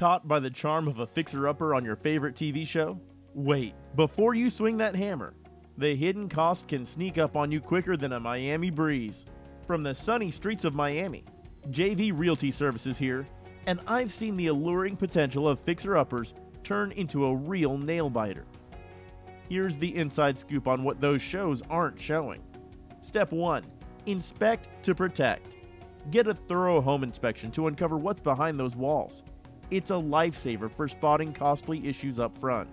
Caught by the charm of a fixer-upper on your favorite TV show? Wait, before you swing that hammer, the hidden cost can sneak up on you quicker than a Miami breeze. From the sunny streets of Miami, JV Realty Services here, and I've seen the alluring potential of fixer-uppers turn into a real nail-biter. Here's the inside scoop on what those shows aren't showing. Step 1. Inspect to protect. Get a thorough home inspection to uncover what's behind those walls. It's a lifesaver for spotting costly issues up front.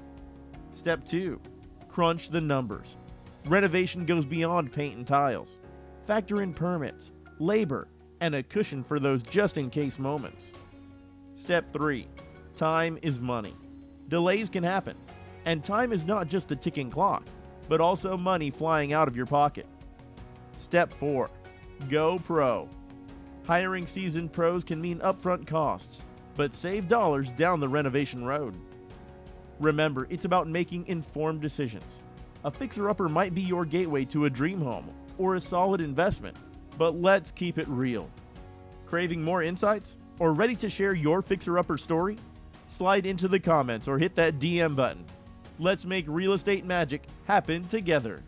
Step 2. Crunch the numbers. Renovation goes beyond paint and tiles. Factor in permits, labor, and a cushion for those just-in-case moments. Step 3. Time is money. Delays can happen, and time is not just a ticking clock, but also money flying out of your pocket. Step 4. Go pro. Hiring seasoned pros can mean upfront costs, but save dollars down the renovation road. Remember, it's about making informed decisions. A fixer-upper might be your gateway to a dream home or a solid investment, but let's keep it real. Craving more insights? Or ready to share your fixer-upper story? Slide into the comments or hit that DM button. Let's make real estate magic happen together.